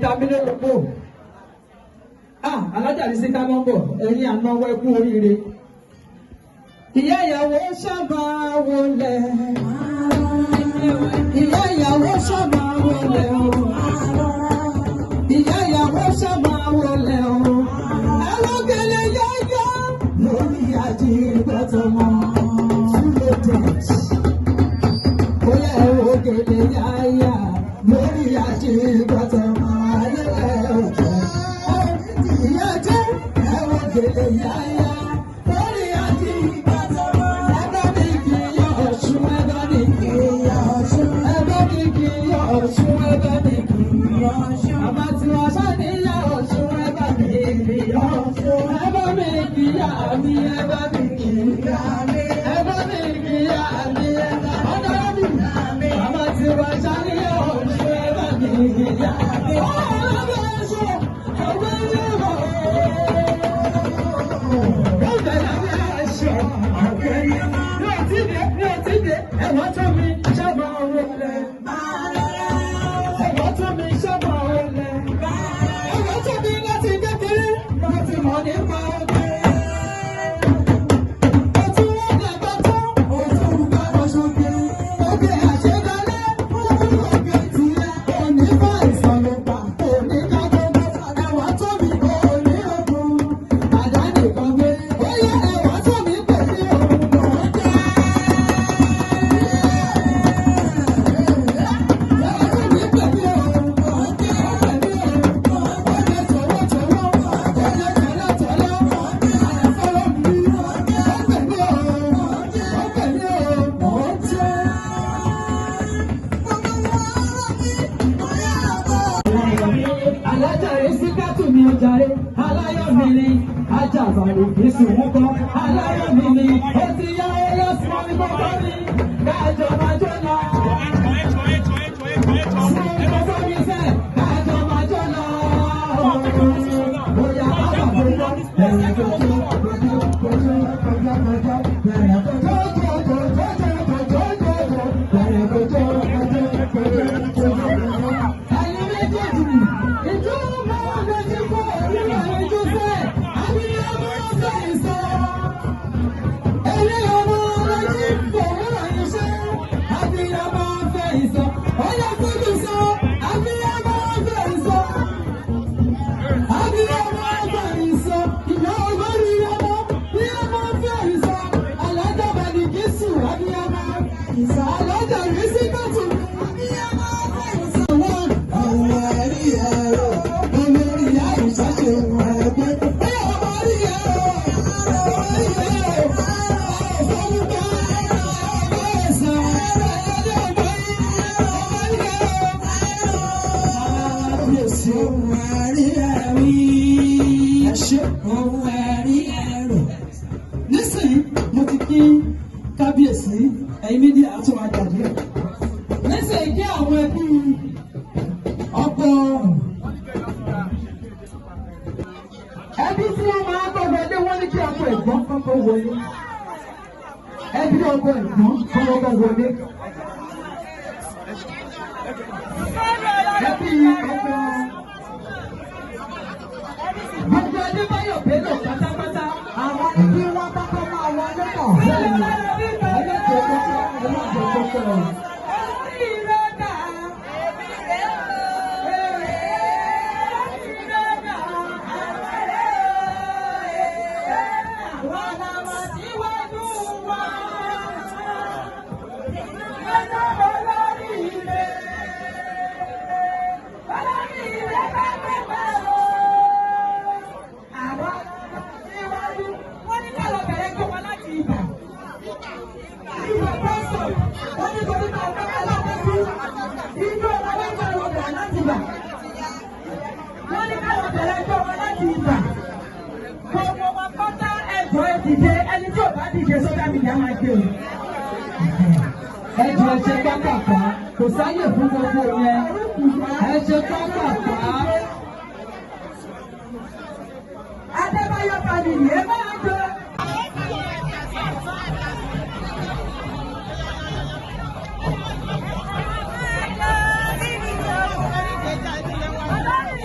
dàbílẹ̀ lọ́pọ̀. Alájà ní síká nọ́mbọ̀ ẹ̀yìn ànáwó ẹkú oríire. Ìyá ìyàwó sábà wọlé. Ìyá ìyàwó sábà wọlé o. Ìyá ìyàwó sábà wọlé o. Ẹlọ́gẹ̀lẹ̀ yáyá lórí àjíǹgbàtọ̀mọ́. Bóyá ẹlọ́gẹ̀lẹ̀ yáyá lórí àjíǹgbàtọ̀mọ́. Ìyá jẹ́ ẹlọ́gẹ̀lẹ̀ yáyá lórí àjíǹgbàtọ̀mọ́. Ẹgbẹ́ mi kì í yọ Ọ̀ṣun, ẹgbẹ́ mi kì í yọ Ọ̀ṣun, ẹgbẹ́ mi kì í yọ Ọ̀ṣun, ẹgbẹ́ mi kì í yọ Ọ̀ṣun. Àmọ́ tí wọ́n bá ní yọ Ọ̀ṣun, ẹgbẹ́ mi kì í yọ Ọ̀ṣun, ẹgbẹ́ mi kì í yọ àmì, ẹgbẹ́ mi kì í yọ àmì, ẹgbẹ́ mi kì í yọ àmì, ọ̀dọ́ mi. Àmọ́ tí wọ́n bá ní yọ Ọ̀ṣun, ẹgbẹ́ mi kì í yọ àmì. Ẹ̀wọ̀n tó mi ṣẹ́gun wọlé. Ẹ̀wọ̀n tó mi ṣẹ́gun wọlé. Ẹ̀wọ̀n tó mi láti kékeré láti mọ̀ nípa ọdẹ. Ojú wọn dàgbà tán, ojú bá wọn ṣoge. Oge àṣegalẹ̀, oge tìlẹ̀. Òní bá ìsọ̀lù pa, òní ká tó bá. Ẹ̀wọ̀n tó mi òní ogun. Àdáni kan gbé. Ó yẹ ẹ̀wọ̀n tó mi pẹ̀lú òun lọ́jọ́. Ajabare Jésù wúkọ́, aláyọ̀ mi ni, ó ti yá ẹyọ sí omi kọ́kọ́ mi, kájọ máa jọ lọ. Sí omi kọ́kọ́ mi sẹ́, kájọ máa jọ lọ. Bóyá bàbá bóyá, bẹ̀rẹ̀ tó tó, bóyá bóyá, bóyá bóyá, bẹ̀rẹ̀ tó tó, bẹ̀rẹ̀ tó tó, ẹ̀yin méjèèjì, ìjọ máa ń lọ sí fún orílẹ̀ èdè sẹ́. Nísìnyí mo ti kí kábíyèsí ẹ̀yin mídíà tó máa jáde. Nísìnyí kí àwọn ẹbí ọkọ ẹbí tí wọ́n máa gbọ́ wọlé wọ́n ní kí ọkọ ẹ̀gbọ́n kọ́kọ́ wọlé. Ẹbí ọkọ ẹ̀gbọ́n kọ́kọ́ wọlé. Ẹbí ọkọ gbogbo Adébáyọ̀ Bello pátápátá àwọn ẹbí wọn kọ́kọ́ máa wọlé pọ̀. Ẹni tí ò bá díje sọ́dá mi yá máa gbé o. Ẹ jọ ẹ ṣe pápápá, kò sáyè fún gbogbo yẹn. Ẹ ṣe pápápá. Adébáyọ̀ Fámìlì ẹ máa jọ. Ọlọ́run